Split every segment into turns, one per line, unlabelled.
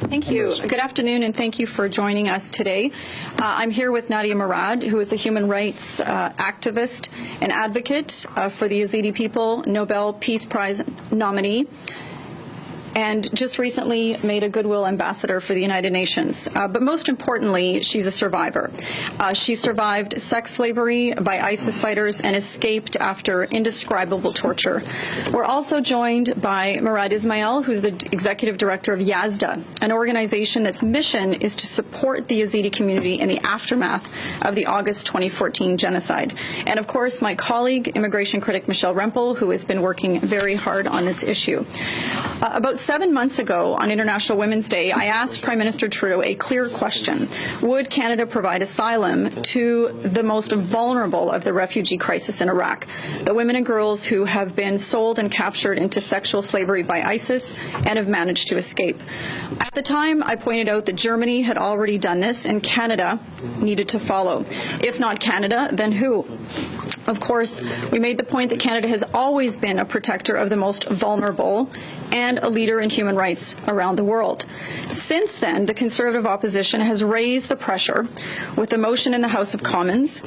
Thank you. Good afternoon, and thank you for joining us today. I'm here with Nadi Murad, who is a human rights activist and advocate for the Yazidi people, Nobel Peace Prize nominee, and just recently made a Goodwill ambassador for the United Nations. But most importantly, she's a survivor. She survived sex slavery by ISIS fighters and escaped after indescribable torture. We're also joined by Marad Ismael, who's the executive director of Yazda, an organization that's mission is to support the Yazidi community in the aftermath of the August 2014 genocide. And of course, my colleague, immigration critic Michelle Rempel, who has been working very hard on this issue. About 7 months ago, on International Women's Day, I asked Prime Minister Trudeau a clear question. Would Canada provide asylum to the most vulnerable of the refugee crisis in Iraq, the women and girls who have been sold and captured into sexual slavery by ISIS and have managed to escape? At the time, I pointed out that Germany had already done this and Canada needed to follow. If not Canada, then who? Of course, we made the point that Canada has always been a protector of the most vulnerable and a leader in human rights around the world. Since then, the Conservative opposition has raised the pressure with a motion in the House of Commons,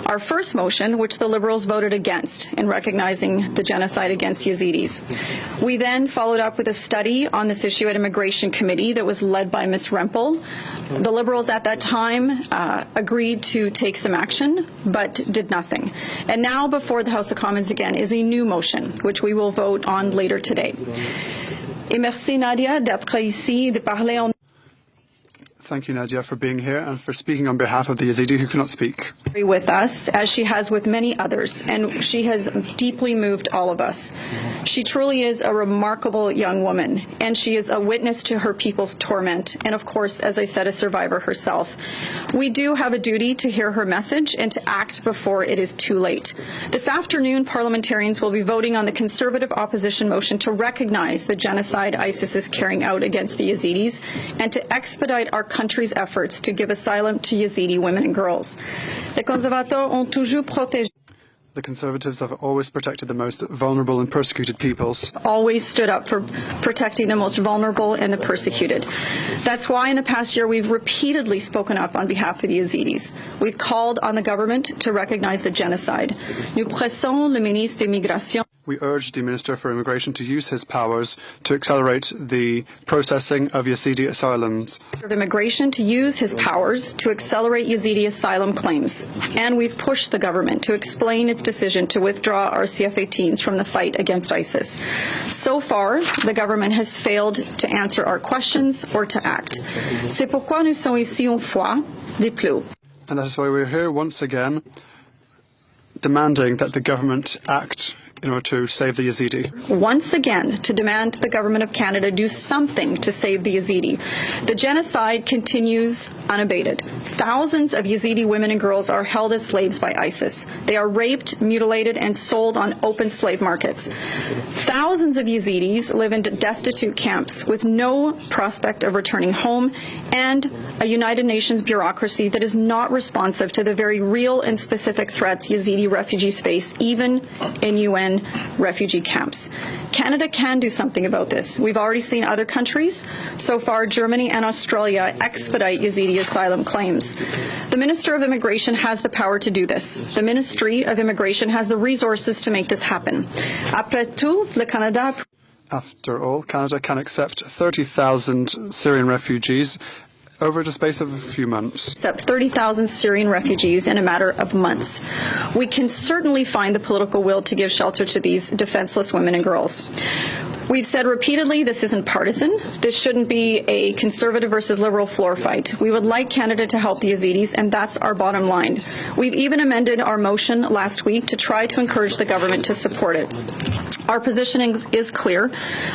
our first motion, which the Liberals voted against in recognizing the genocide against Yazidis. We then followed up with a study on this issue at Immigration Committee that was led by Ms. Rempel. The Liberals at that time agreed to take some action, but did nothing. And now before the House of Commons again is a new motion, which we will vote on later today. Et merci Nadia d'être ici, de parler en...
Thank you, Nadia, for being here and for speaking on behalf of the Yazidi who cannot speak.
With us, as she has with many others, and she has deeply moved all of us. She truly is a remarkable young woman, and she is a witness to her people's torment, and of course, as I said, a survivor herself. We do have a duty to hear her message and to act before it is too late. This afternoon, parliamentarians will be voting on the Conservative opposition motion to recognize the genocide ISIS is carrying out against the Yazidis and to expedite our country's efforts to give asylum to Yazidi women and girls. Les conservateurs ont toujours protégé.
The Conservatives have always protected the most vulnerable and persecuted peoples.
Always stood up for protecting the most vulnerable and the persecuted. That's why in the past year we've repeatedly spoken up on behalf of the Yazidis. We've called on the government to recognize the genocide. Nous pressons le ministre des Migrations.
We urge the Minister for Immigration to use his powers to accelerate the processing of Yazidi asylums.
Of Immigration to use his powers to accelerate Yazidi asylum claims. And we've pushed the government to explain its decision to withdraw our CF-18s from the fight against ISIS. So far, the government has failed to answer our questions or to act. C'est pourquoi nous sommes ici une fois de plus.
And that is why we're here once again demanding that the government act in order to save the Yazidi.
Once again, to demand the government of Canada do something to save the Yazidi. The genocide continues unabated. Thousands of Yazidi women and girls are held as slaves by ISIS. They are raped, mutilated, and sold on open slave markets. Thousands of Yazidis live in destitute camps with no prospect of returning home and a United Nations bureaucracy that is not responsive to the very real and specific threats Yazidi refugees face, even in UN refugee camps. Canada can do something about this. We've already seen other countries, so far Germany and Australia, expedite Yazidi asylum claims. The Minister of Immigration has the power to do this. The Ministry of Immigration has the resources to make this happen. Après tout, le Canada...
After all, Canada can accept 30,000 Syrian refugees over the space of a few months.
Except 30,000 Syrian refugees in a matter of months. We can certainly find the political will to give shelter to these defenseless women and girls. We've said repeatedly this isn't partisan. This shouldn't be a Conservative versus Liberal floor fight. We would like Canada to help the Yazidis, and that's our bottom line. We've even amended our motion last week to try to encourage the government to support it. Our positioning is clear.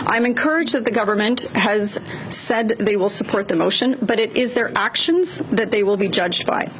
I'm encouraged that the government has said they will support the motion, but it is their actions that they will be judged by.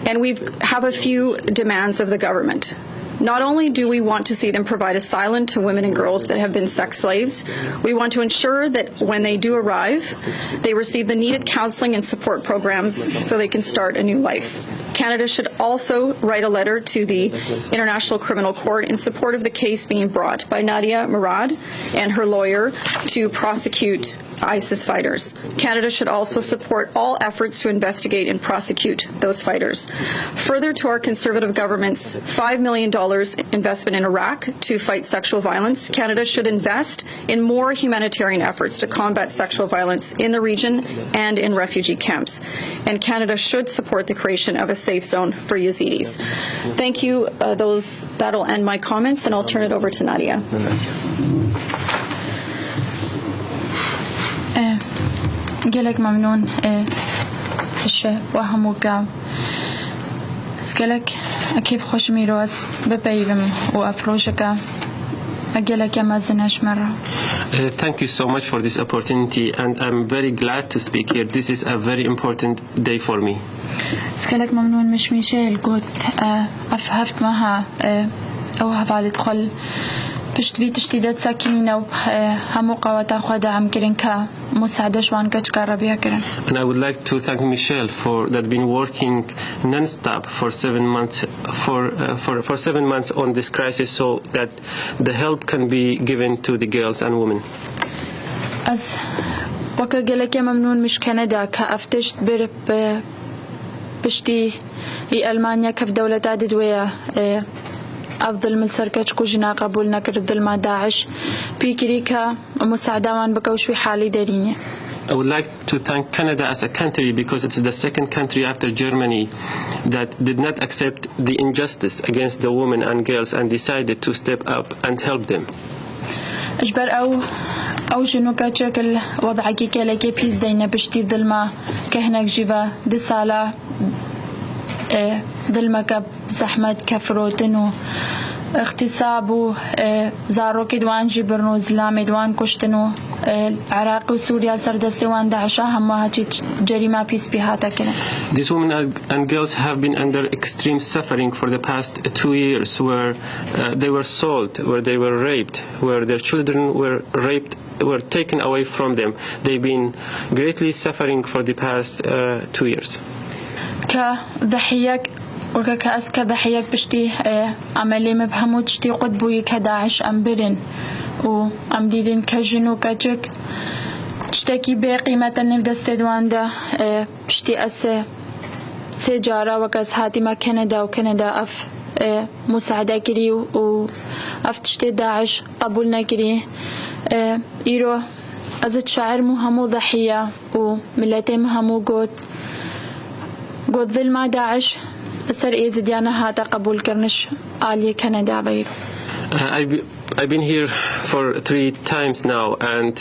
And we have a few demands of the government. Not only do we want to see them provide asylum to women and girls that have been sex slaves, we want to ensure that when they do arrive, they receive the needed counseling and support programs so they can start a new life. Canada should also write a letter to the International Criminal Court in support of the case being brought by Nadia Murad and her lawyer to prosecute ISIS fighters. Canada should also support all efforts to investigate and prosecute those fighters. Further to our Conservative government's $5 million investment in Iraq to fight sexual violence, Canada should invest in more humanitarian efforts to combat sexual violence in the region and in refugee camps. And Canada should support the creation of a safe zone for Yazidis. Thank you. That'll end my comments, and I'll turn it over to Nadia.
قالك ممنون وهموكا سكالك كيف خوش ميروز ببايلم وأفروشكا أقالك يا مازناش مرة.
Thank you so much for this opportunity, and I'm very glad to speak here. This is a very important day for me.
سكالك ممنون مش ميشيل قلت أفهفت معها أو هفعل تدخل بشت بيت اشتداد ساكنين أو همو قواتا خدا عم كرن كمساعدة شوان كتكارا بيها كرن.
And I would like to thank Michelle for that been working non-stop for 7 months for 7 months on this crisis, so that the help can be given to the girls and women.
از وكا قالك يا ممنون مش كندا كأفتشت بشتي هي ألمانيا كف دولة عدد ويا أفضل من سركتش كوجنا قبولنا كرد مع داعش بيكريكا مساعدة وان بكوشوي حالي داريني.
I would like to thank Canada as a country because it's the second country after Germany that did not accept the injustice against the women and girls and decided to step up and help them.
أجبر أو شنو كشكل وضعك كلاكي بيز دينا بشتي ظلمة كهناك جيبا دسالة ظلمة كب زحمة كفروتنو اغتصاب زارو كدوان جبرنو زلام دوان كشتنو العراق وسوريا سردستوان داعش هم هاتي جريمة بيس بهاتا كنا.
These women and girls have been under extreme suffering for the past 2 years, where they were sold, where they were raped, where their children were raped, were taken away from them. They've been greatly suffering for the past 2 years.
كضحيك وكأس كضحيك بشتي عملي مبهمو تشتي قطبوي كداعش أمبرن وأم ديدن كجنو كجك تشتكي بقيمة النفد السدوان ده بشتي سجارة وكأس هاتما كندا وكندا أف مساعدة كري وأف تشتي داعش قبولنا كري إيرو أزد شاعر مهمو ضحية وملتي مهمو Goodwill مع داعش سر يزيديانا هذا قبول كرنش آلية كندا بيك.
I've been here for 3 times now, and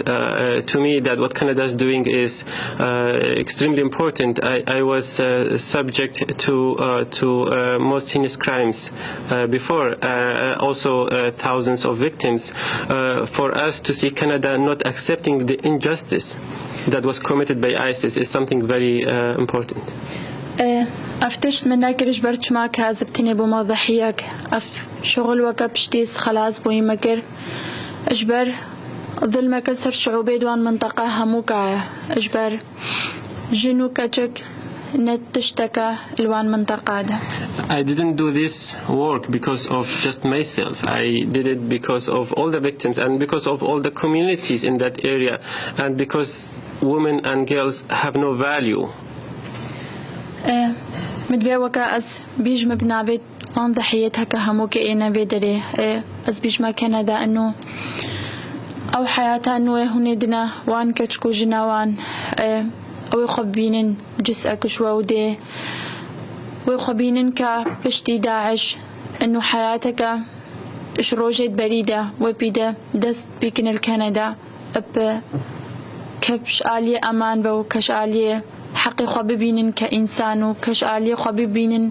to me that what Canada is doing is extremely important. I was subject to most heinous crimes before, also thousands of victims. For us to see Canada not accepting the injustice that was committed by ISIS is something very important.
أفتشت منك رجبرت ما كازبتني بموضحيك شغل وكبشتيس خلاص بوي مكر أجبر ظلمك سر شعوبي دوان منطقة هموكا أجبر جنو كجك نتشتكى الوان منطقة ده.
I didn't do this work because of just myself. I did it because of all the victims and because of all the communities in that area, and because women and girls have no value.
مدبي وكا أز بيج مبنابت عن ضحيتها كهموك إينا بيدري أز بيج ما كندا إنه أو حياتها إنه هندنا وان كتشكو جنا وان أو يخبينن جسأك شوا ودي ويخبينن كبشتي داعش إنه حياتك شروجت بريدة وبيدا دست بيكن الكندا كبش آلية أمان بو كش آلية حقي خبي بينن كإنسان وكش آلية خبي بينن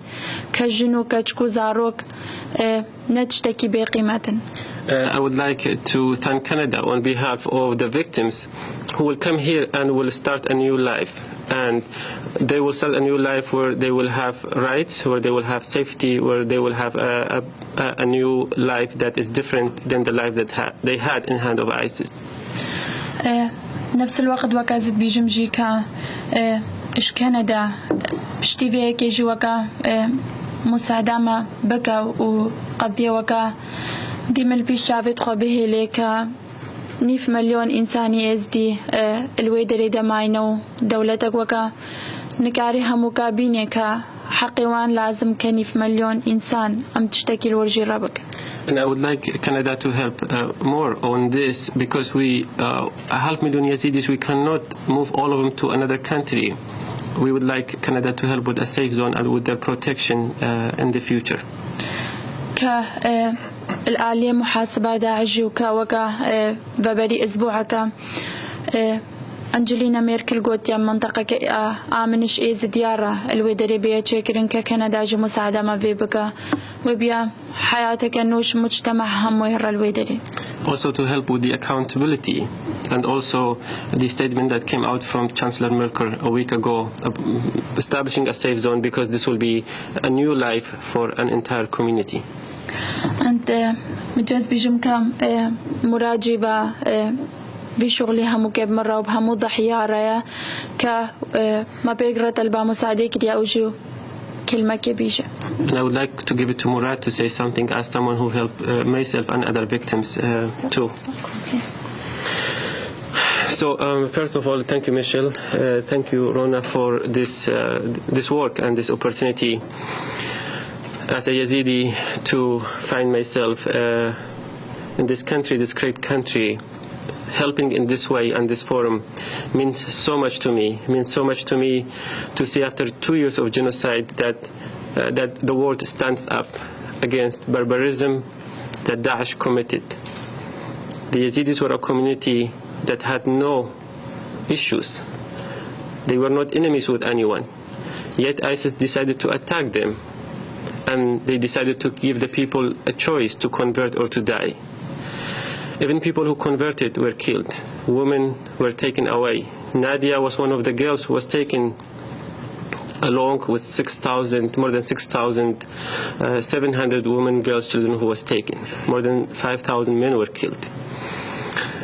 كجنو كجكو زاروك نتشتكي بقيمة.
I would like to thank Canada on behalf of the victims who will come here and will start a new life, and they will start a new life where they will have rights, where they will have safety, where they will have a new life that is different than the life that they had in hand of ISIS.
نفس الوقت وكازت بيجمجي إش كندا بشتي فيك يجي وكا مساعدة ما بكا وقضية وكا ديم البيش جابت خبيه ليك نيف مليون إنساني يزدي الويدري دماينو دولتك وكا نكاري هموكا بينيكا حقيوان لازم كنيف مليون إنسان أم تشتكي الورجي ربك.
And I would like Canada to help more on this because we, 500,000 Yazidis, we cannot move all of them to another country. We would like Canada to help with a safe zone and with their protection in the future.
الآلية محاسبة داعجي وكا ببري أسبوعك أنجلينا ميركل قلت يا منطقة آمنش إيز ديارة الويدري بيا تشكرين كندا جو مساعدة ما بيبقى وبيا حياتك أنوش مجتمع هم ويهر الويدري.
Also to help with the accountability and also the statement that came out from Chancellor Merkel a week ago establishing a safe zone because this will be a new life for an entire community.
أنت متوز بيجمك مراجبة في شغلي همو كيب مرة وبهمو ضحية رايا ما بيقرأ طلبة مساعدة كده أوجو كلمة كبيشة.
And I would like to give it to Murad to say something as someone who helped myself and other victims too. So first of all, thank you, Michelle. Thank you, Rona, for this work and this opportunity as a Yazidi to find myself in this country, this great country. Helping in this way and this forum means so much to me. It means so much to me to see after 2 years of genocide that the world stands up against barbarism that Daesh committed. The Yazidis were a community that had no issues. They were not enemies with anyone. Yet ISIS decided to attack them, and they decided to give the people a choice to convert or to die. Even people who converted were killed. Women were taken away. Nadia was one of the girls who was taken along with more than 6,700 women, girls, children who was taken. More than 5,000 men were killed.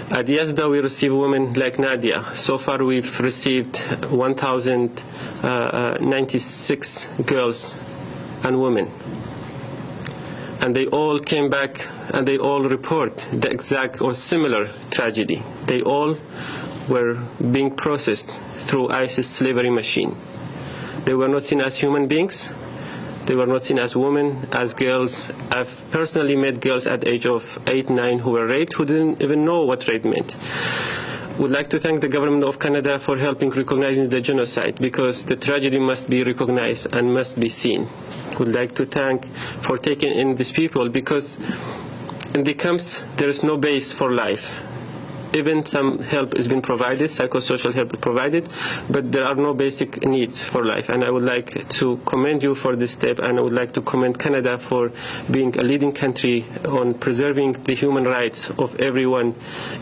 At Yazda, we receive women like Nadia. So far, we've received 1,096 girls and women. And they all came back and they all report the exact or similar tragedy. They all were being processed through ISIS slavery machine. They were not seen as human beings. They were not seen as women, as girls. I've personally met girls at the age of 8, 9 who were raped, who didn't even know what rape meant. Would like to thank the government of Canada for helping recognizing the genocide, because the tragedy must be recognized and must be seen. Would like to thank for taking in these people, because in the camps there is no base for life. Even some help has been provided, psychosocial help provided, but there are no basic needs for life. And I would like to commend you for this step, and I would like to commend Canada for being a leading country on preserving the human rights of everyone,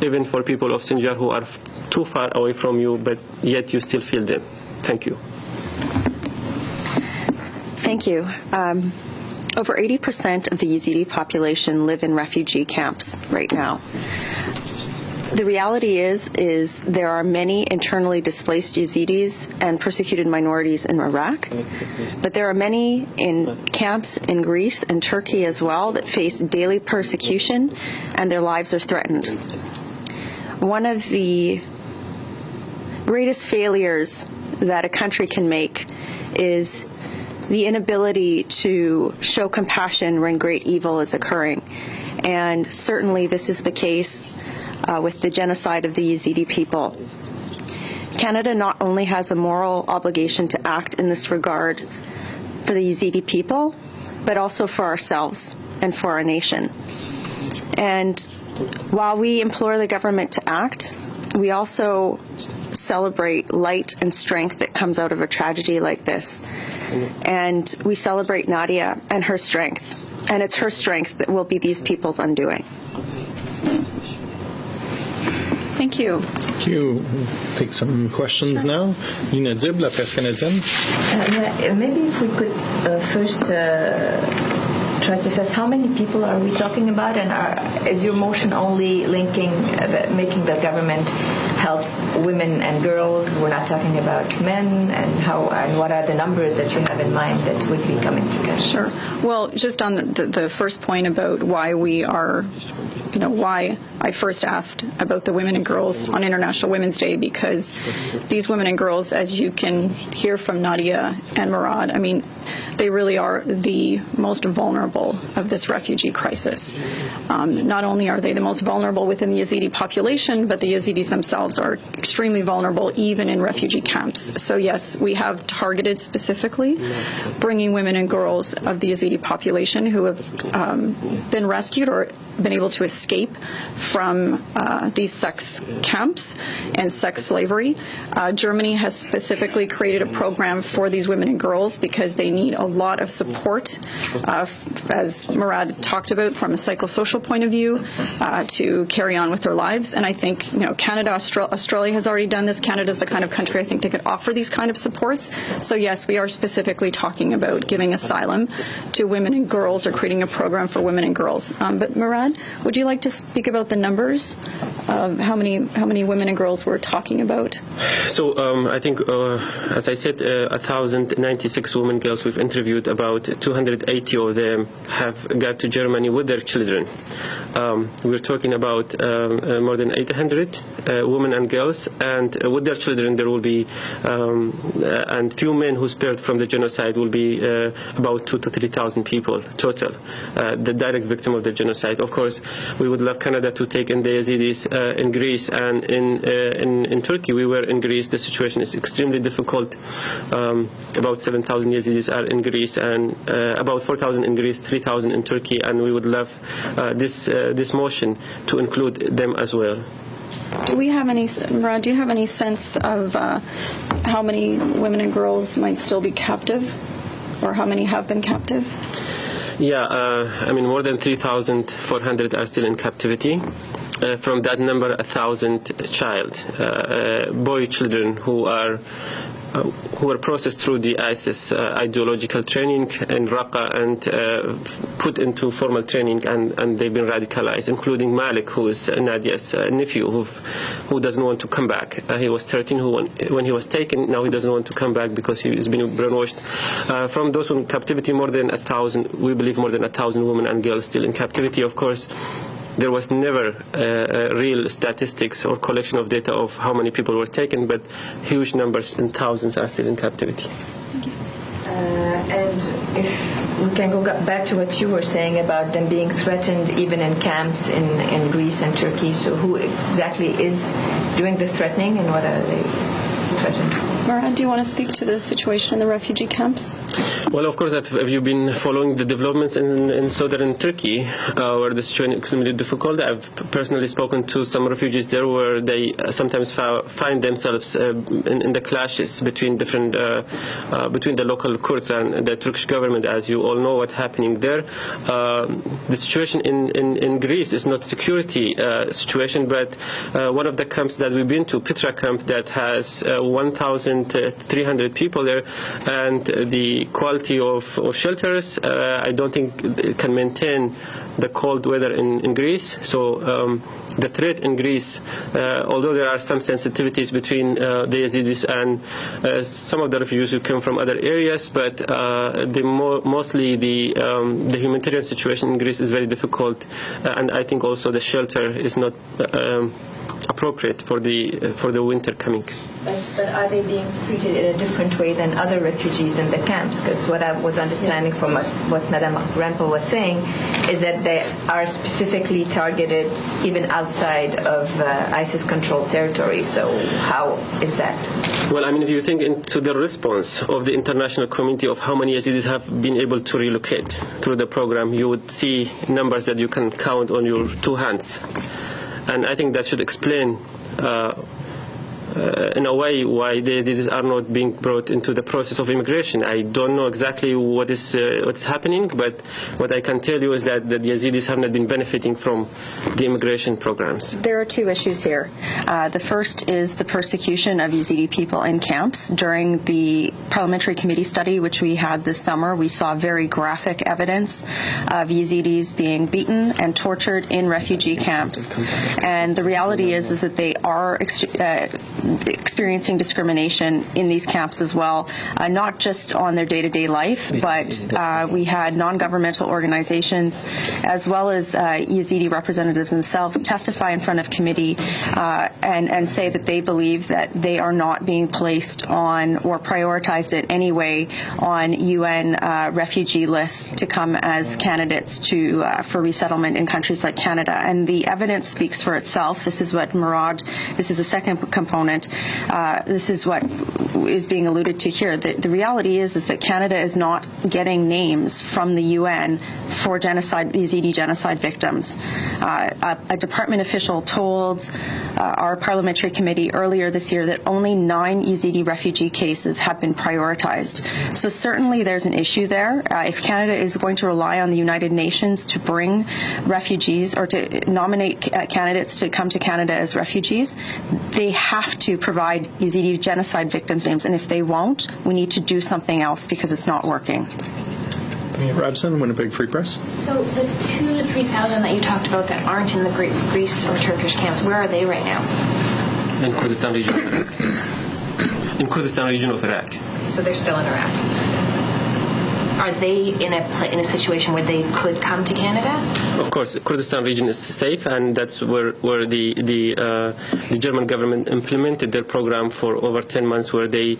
even for people of Sinjar who are too far away from you, but yet you still feel them. Thank you.
Thank you. Over 80% of the Yazidi population live in refugee camps right now. The reality is there are many internally displaced Yazidis and persecuted minorities in Iraq, but there are many in camps in Greece and Turkey as well that face daily persecution and their lives are threatened. One of the greatest failures that a country can make is the inability to show compassion when great evil is occurring. And certainly this is the case with the genocide of the Yazidi people. Canada not only has a moral obligation to act in this regard for the Yazidi people, but also for ourselves and for our nation. And while we implore the government to act, we also celebrate light and strength that comes out of a tragedy like this. And we celebrate Nadia and her strength. And it's her strength that will be these people's undoing.
Thank you.
Thank you. Take some questions now. Nina Zib, La Presse Canadienne.
Maybe if we could first try to assess how many people are we talking about, and is your motion only linking, making the government help women and girls. We're not talking about men, and what are the numbers that you have in mind that would be coming together?
Sure. Well, just on the first point about why we are, why I first asked about the women and girls on International Women's Day, because these women and girls, as you can hear from Nadia and Murad, I mean, they really are the most vulnerable of this refugee crisis. Not only are they the most vulnerable within the Yazidi population, but the Yazidis themselves are extremely vulnerable even in refugee camps. So yes, we have targeted specifically bringing women and girls of the Yazidi population who have been rescued or been able to escape from these sex camps and sex slavery. Germany has specifically created a program for these women and girls because they need a lot of support, as Murad talked about, from a psychosocial point of view, to carry on with their lives. And I think, Canada, Australia has already done this. Canada is the kind of country I think they could offer these kind of supports. So yes, we are specifically talking about giving asylum to women and girls or creating a program for women and girls. But Murad, would you like to speak about the numbers of how many women and girls we're talking about?
So I think, as I said, 1,096 women and girls we've interviewed. About 280 of them have got to Germany with their children. We're talking about more than 800 women and girls, and with their children there will be, and few men who spared from the genocide will be about 2,000 to 3,000 people total, the direct victim of the genocide. Of course, we would love Canada to take in the Yazidis in Greece and in Turkey. We were in Greece. The situation is extremely difficult. About 7,000 Yazidis are in Greece, and about 4,000 in Greece, 3,000 in Turkey, and we would love this motion to include them as well.
Do we have any, Marad, do you have any sense of how many women and girls might still be captive, or how many have been captive?
Yeah, I mean, more than 3,400 are still in captivity. From that number, 1,000 boy children who are processed through the ISIS ideological training in Raqqa and put into formal training, and they've been radicalized, including Malik, who is Nadia's nephew, who doesn't want to come back. He was 13 when he was taken. Now he doesn't want to come back because he's been brainwashed. From those in captivity, more than 1,000, we believe more than 1,000 women and girls still in captivity. Of course, there was never real statistics or collection of data of how many people were taken, but huge numbers and thousands are still in captivity.
And if we can go back to what you were saying about them being threatened even in camps in Greece and Turkey, so who exactly is doing the threatening and what are they threatened?
Marad, do you want to speak to the situation in the refugee camps?
Well, of course, have you been following the developments in southern Turkey, where the situation is extremely difficult? I've personally spoken to some refugees there, where they sometimes find themselves in the clashes between between the local Kurds and the Turkish government. As you all know, what's happening there. The situation in Greece is not security situation, but one of the camps that we've been to, Petra camp, that has 1,300 people there, and the quality of shelters, I don't think it can maintain the cold weather in Greece. So the threat in Greece, although there are some sensitivities between the Yazidis and some of the refugees who come from other areas, but mostly the humanitarian situation in Greece is very difficult, and I think also the shelter is not appropriate for the winter coming.
But are they being treated in a different way than other refugees in the camps? Because what I was understanding from what Madame Rempel was saying is that they are specifically targeted even outside of ISIS-controlled territory. So how is that?
Well, I mean, if you think into the response of the international community of how many Yazidis have been able to relocate through the program, you would see numbers that you can count on your two hands. And I think that should explain in a way why these are not being brought into the process of immigration. I don't know exactly what's happening, but what I can tell you is that the Yazidis have not been benefiting from the immigration programs.
There are two issues here. The first is the persecution of Yazidi people in camps. During the parliamentary committee study, which we had this summer, we saw very graphic evidence of Yazidis being beaten and tortured in refugee camps. And the reality is that they are experiencing discrimination in these camps as well, not just on their day-to-day life, but we had non-governmental organizations as well as Yazidi representatives themselves testify in front of committee and say that they believe that they are not being placed on or prioritized in any way on UN refugee lists to come as candidates for resettlement in countries like Canada. And the evidence speaks for itself. This is what Marad, this is the second component. This is what is being alluded to here. The reality is that Canada is not getting names from the UN for Yazidi genocide victims. A department official told our parliamentary committee earlier this year that only 9 Yazidi refugee cases have been prioritized. So certainly there's an issue there. If Canada is going to rely on the United Nations to bring refugees or to nominate candidates to come to Canada as refugees, they have to provide Yazidi genocide victims' names. And if they won't, we need to do something else because it's not working.
Rabson, Winnipeg Free Press.
So the 2,000 to 3,000 that you talked about that aren't in the Greece or Turkish camps, where are they right now?
In Kurdistan region of Iraq. In Kurdistan region of Iraq.
So they're still in Iraq. Are they in a situation where they could come to Canada?
Of course, Kurdistan region is safe, and that's where the German government implemented their program for over 10 months, where they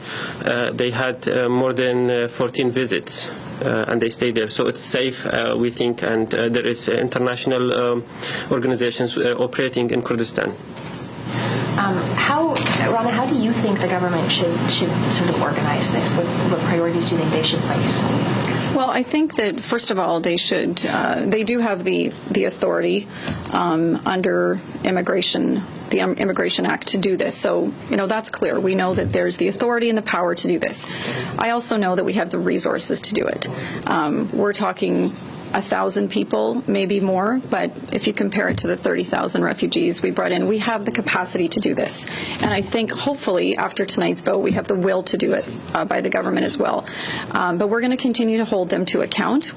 had more than 14 visits. And they stay there, so it's safe, we think, and there is international organizations operating in Kurdistan.
Rona, how do you think the government should sort of organize this? What priorities do you think they should place?
Well, I think that first of all, they do have the authority under the Immigration Act to do this. So, that's clear. We know that there's the authority and the power to do this. I also know that we have the resources to do it. We're talking 1,000 people, maybe more, but if you compare it to the 30,000 refugees we brought in, we have the capacity to do this. And I think hopefully after tonight's vote, we have the will to do it by the government as well. But we're going to continue to hold them to account.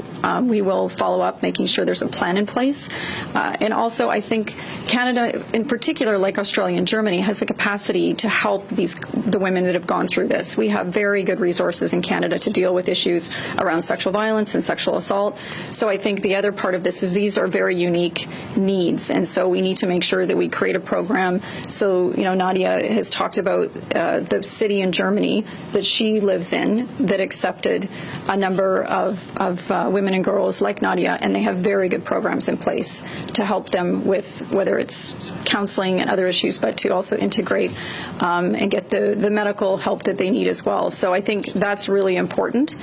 We will follow up, making sure there's a plan in place. And also, I think Canada, in particular, like Australia and Germany, has the capacity to help the women that have gone through this. We have very good resources in Canada to deal with issues around sexual violence and sexual assault. So I think the other part of this is these are very unique needs, and so we need to make sure that we create a program. So, Nadia has talked about the city in Germany that she lives in that accepted a number of women and girls like Nadia, and they have very good programs in place to help them with whether it's counseling and other issues, but to also integrate and get the medical help that they need as well. So I think that's really important.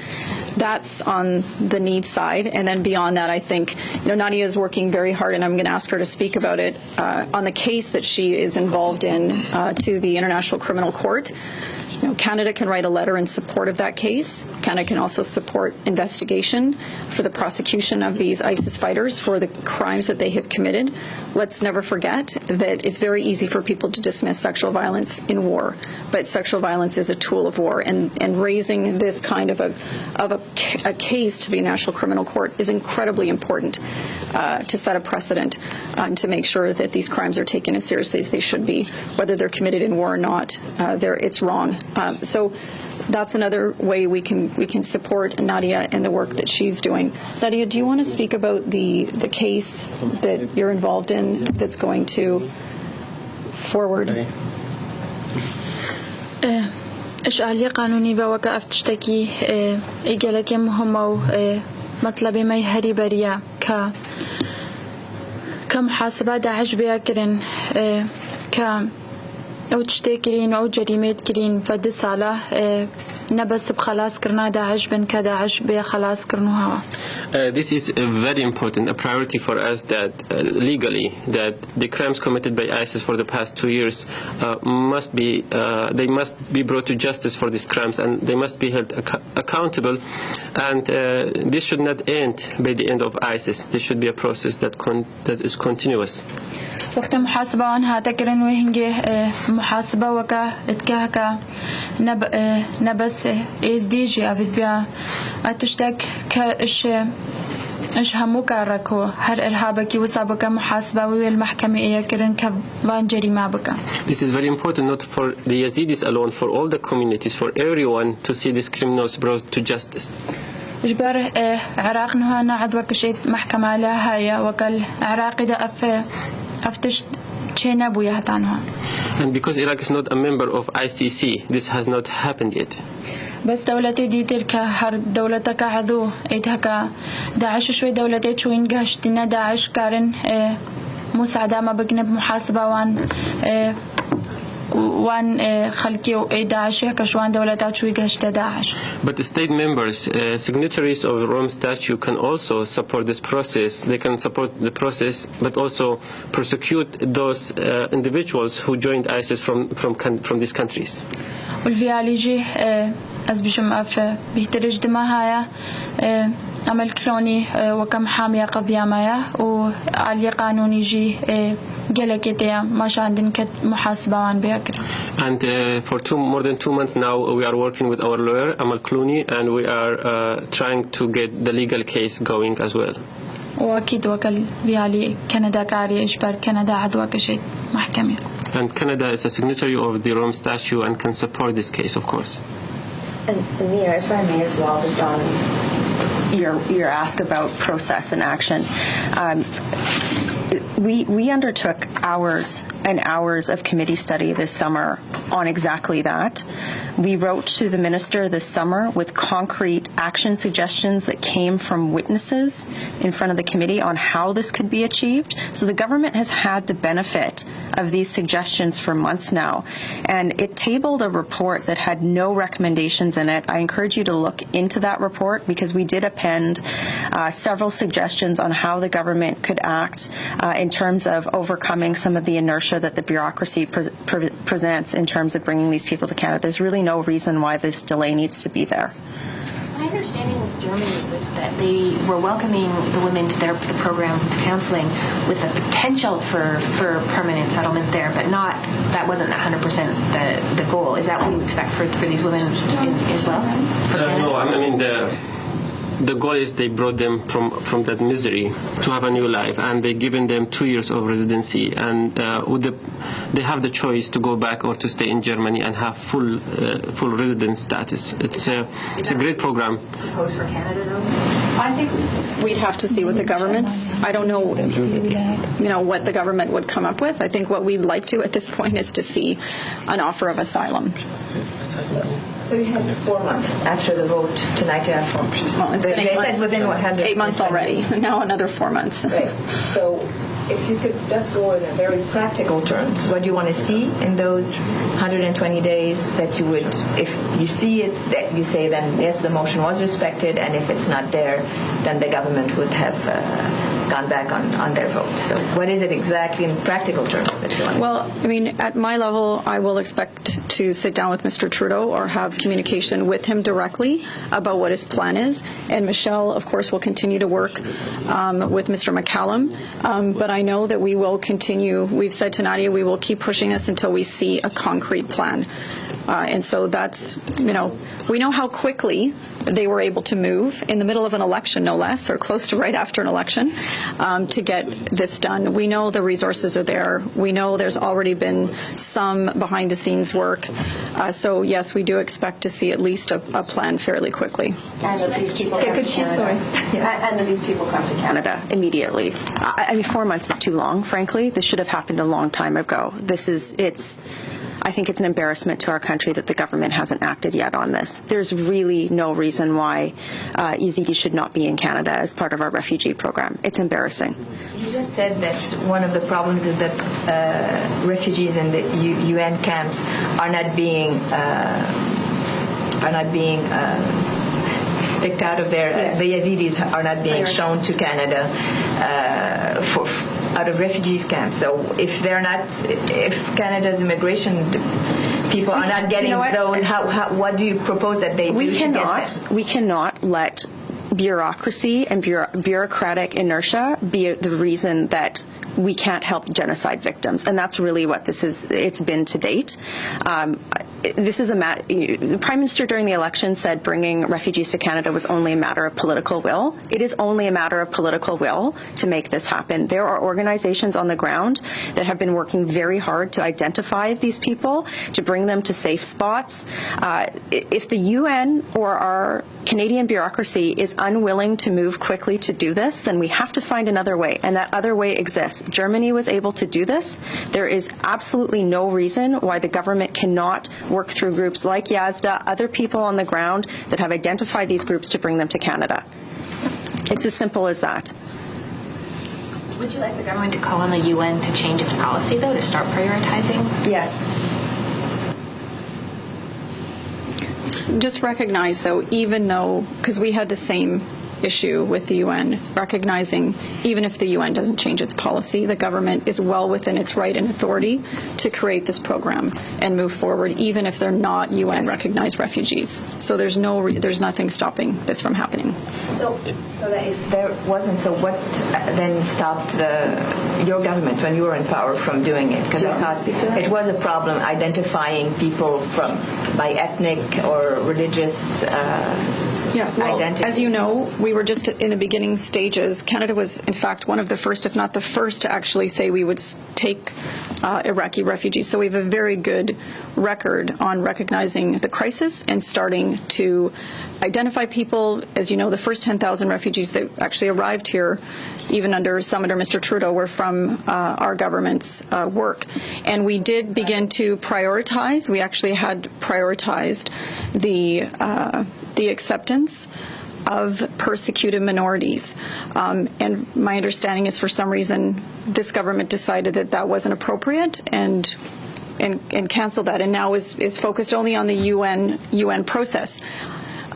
That's on the need side, and then beyond that, I think Nadia is working very hard, and I'm going to ask her to speak about it on the case that she is involved in to the International Criminal Court. Canada can write a letter in support of that case. Canada can also support investigation for the prosecution of these ISIS fighters for the crimes that they have committed. Let's never forget that it's very easy for people to dismiss sexual violence in war, but sexual violence is a tool of war, and raising this kind of a case to the International Criminal Court is incredibly important to set a precedent and to make sure that these crimes are taken as seriously as they should be, whether they're committed in war or not. It's wrong. So that's another way we can support Nadia and the work that she's doing. Nadia, do you want to speak about the case that you're involved in that's going to forward?
إشعالية قانوني بوقع تشتكي إجالك مهمة ومطلب ما يهري بريا كمحاسبة داعش بياكرن أو تشتكرين أو جريمة كرين فد صالة نبس بخلاص كرنا داعش بن كداعش بخلاص كرنوها.
This is very important, a priority for us that legally that the crimes committed by ISIS for the past 2 years must be brought to justice for these crimes, and they must be held accountable. And this should not end by the end of ISIS. This should be a process that is continuous.
وقت محاسبة عنها تكرن وهنجي محاسبة وكا اتكاكا نبس ازديجي أبد بيا أتشتك كإش هموكا ركو هر إرهابكي وصابك محاسبة والمحكمة إيا كرن كبان جريمة بكا.
This is very important not for the Yazidis alone, for all the communities, for everyone to see these criminals brought to justice.
جبر عراق نهانا عدوك شيء محكمة على هاي وكال عراق إذا أفتش تشينا بويا هتانها.
And because Iraq is not a member of ICC, this has not happened yet.
بس دولتي دي تلك هر دولتك عدو إيتها داعش شوي دولتي شوين قاشتنا داعش كارن مساعدة ما بجنب محاسبة وان خلقي داعش كشوان دولتات شوي قاشت داعش.
But the state members, signatories of the Rome Statute, can also support this process. They can support the process, but also prosecute those individuals who joined ISIS from these countries.
والفياليجي أزبيشم أف بيترج دماها عمل كلوني وكم حامية قضية مايا وعلي قانوني جي جلكتيا ماش عندن محاسبة عن بيكر.
And for more than 2 months now, we are working with our lawyer Amal Clooney, and we are trying to get the legal case going as well.
وأكيد وكل فيالي كندا كاري إجبار كندا عضو كشيء محكمة.
And Canada is a signatory of the Rome Statute and can support this case, of course.
And Nadia, if I may as well, just on your ask about process and action. We undertook hours and hours of committee study this summer on exactly that. We wrote to the minister this summer with concrete action suggestions that came from witnesses in front of the committee on how this could be achieved. So the government has had the benefit of these suggestions for months now. And it tabled a report that had no recommendations in it. I encourage you to look into that report because we did append several suggestions on how the government could act in terms of overcoming some of the inertia that the bureaucracy presents in terms of bringing these people to Canada. There's really no reason why this delay needs to be there.
My understanding of Germany was that they were welcoming the women to the program counseling with a potential for permanent settlement there, but that wasn't 100% the goal. Is that what you expect for these women as well?
No, I mean the goal is they brought them from that misery to have a new life, and they've given them 2 years of residency, and they have the choice to go back or to stay in Germany and have full resident status. It's a great program.
Post for Canada though?
I think we'd have to see with the governments. I don't know, what the government would come up with. I think what we'd like to at this point is to see an offer of asylum.
So you have 4 months after the vote tonight to have 4 months.
Well, it's been 8 months.
Within
8 months already. Now another 4 months.
Right. So if you could just go in a very practical terms, what do you want to see in those 120 days that you would, if you see it, that you say then, yes, the motion was respected, and if it's not there, then the government would have gone back on their vote. So what is it exactly in practical terms that you want to see?
Well, I mean, at my level, I will expect to sit down with Mr. Trudeau or have communication with him directly about what his plan is. And Michelle, of course, will continue to work with Mr. McCallum. But I know that we will continue. We've said to Nadia, we will keep pushing this until we see a concrete plan. And so that's, we know how quickly they were able to move in the middle of an election, no less, or close to right after an election, to get this done. We know the resources are there. We know there's already been some behind-the-scenes work. So, yes, we do expect to see at least a plan fairly quickly.
And that these people come to Canada. And that these people come to Canada immediately. I mean, 4 months is too long, frankly. This should have happened a long time ago. I think it's an embarrassment to our country that the government hasn't acted yet on this. There's really no reason why Yazidi should not be in Canada as part of our refugee program. It's embarrassing.
You just said that one of the problems is that refugees in the UN camps are not being are not being picked out of there.
Yes.
The Yazidis are not being shown to Canada out of refugees camps. So if Canada's immigration people are not getting those, what do you propose that they do?
We cannot let bureaucracy and bureaucratic inertia be the reason that we can't help genocide victims, and that's really what it's been to date. This is the Prime Minister during the election said bringing refugees to Canada was only a matter of political will. It is only a matter of political will to make this happen. There are organizations on the ground that have been working very hard to identify these people, to bring them to safe spots. If the UN or our Canadian bureaucracy is unwilling to move quickly to do this, then we have to find another way, and that other way exists. Germany was able to do this. There is absolutely no reason why the government cannot work through groups like Yazda, other people on the ground that have identified these groups to bring them to Canada. It's as simple as that.
Would you like the government to call on the UN to change its policy, though, to start prioritizing?
Yes.
Just recognize, though, because we had the same issue with the UN, recognizing even if the UN doesn't change its policy, the government is well within its right and authority to create this program and move forward, even if they're not UN recognized refugees. So there's nothing stopping this from happening.
So that if there wasn't, so what then stopped your government when you were in power from doing it? Because I thought it was a problem identifying people by ethnic or religious identity.
As you know, we were just in the beginning stages. Canada was, in fact, one of the first, if not the first, to actually say we would take Iraqi refugees. So we have a very good record on recognizing the crisis and starting to identify people. As you know, the first 10,000 refugees that actually arrived here, even under Senator Mr. Trudeau, were from our government's work. And we did begin to prioritize. We actually had prioritized the acceptance of persecuted minorities. And my understanding is for some reason this government decided that wasn't appropriate and canceled that, and now is focused only on the UN process.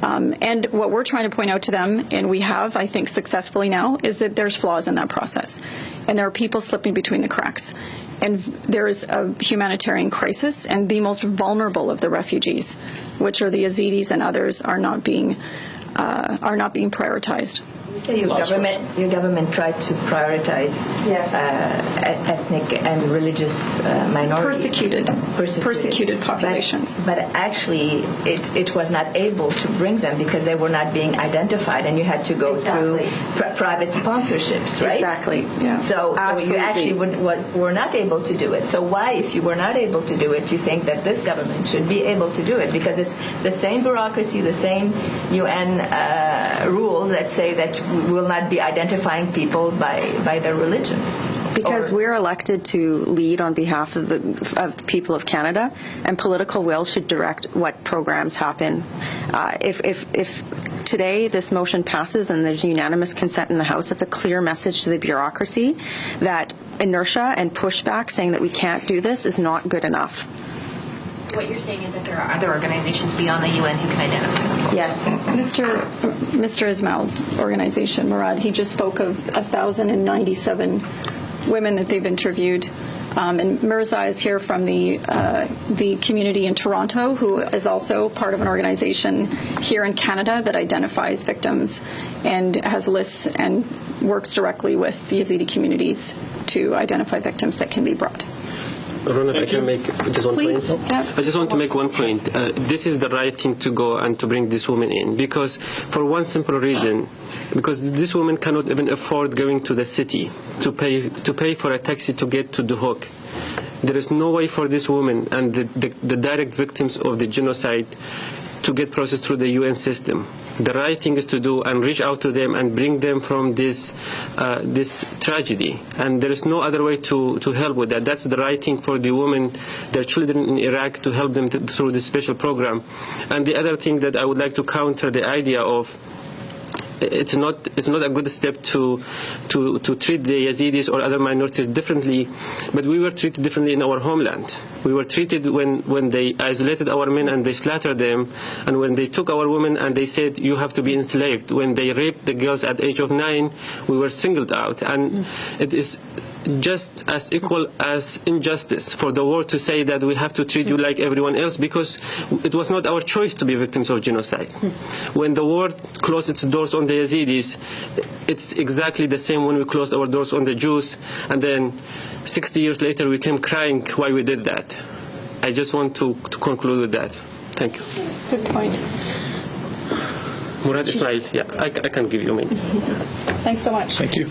And what we're trying to point out to them, and we have, I think, successfully now, is that there's flaws in that process. And there are people slipping between the cracks. And there is a humanitarian crisis, and the most vulnerable of the refugees, which are the Yazidis and others, are not being prioritized.
You say your government tried to prioritize ethnic and religious minorities.
Persecuted populations.
But actually, it was not able to bring them because they were not being identified, and you had to go through private sponsorships, right?
Exactly.
Yeah.
So you actually were not able to do it. So why, if you were not able to do it, you think that this government should be able to do it? Because it's the same bureaucracy, the same UN rules that say that we will not be identifying people by their religion.
Because we're elected to lead on behalf of the people of Canada, and political will should direct what programs happen. If today this motion passes and there's unanimous consent in the House, that's a clear message to the bureaucracy that inertia and pushback saying that we can't do this is not good enough.
What you're saying is that there are other organizations beyond the UN who can identify them.
Yes.
Mr. Ismael's organization, مراد, he just spoke of 1,097 women that they've interviewed. And Mirza is here from the community in Toronto, who is also part of an organization here in Canada that identifies victims and has lists and works directly with Yazidi communities to identify victims that can be brought.
Rona, if I can make just one
Please.
point.
Yeah.
I just want to make one point. This is the right thing to go and to bring this woman in, because for one simple reason, because this woman cannot even afford going to the city to pay for a taxi to get to the Hook. There is no way for this woman and the direct victims of the genocide to get processed through the UN system. The right thing is to do and reach out to them and bring them from this tragedy. And there is no other way to help with that. That's the right thing for the women, their children in Iraq, to help them through this special program. And the other thing that I would like to counter the idea of it's not a good step to treat the Yazidis or other minorities differently, but we were treated differently in our homeland. We were treated when they isolated our men and they slaughtered them, and when they took our women and they said you have to be enslaved. When they raped the girls at the age of 9, we were singled out, and it is just as equal as injustice for the world to say that we have to treat you like everyone else, because it was not our choice to be victims of genocide. When the world closed its doors on the Yazidis, it's exactly the same when we closed our doors on the Jews, and then 60 years later we came crying why we did that. I just want to conclude with that. Thank you.
Good point.
Murad, Ismael, yeah, I can give you a minute.
Thanks so much.
Thank you.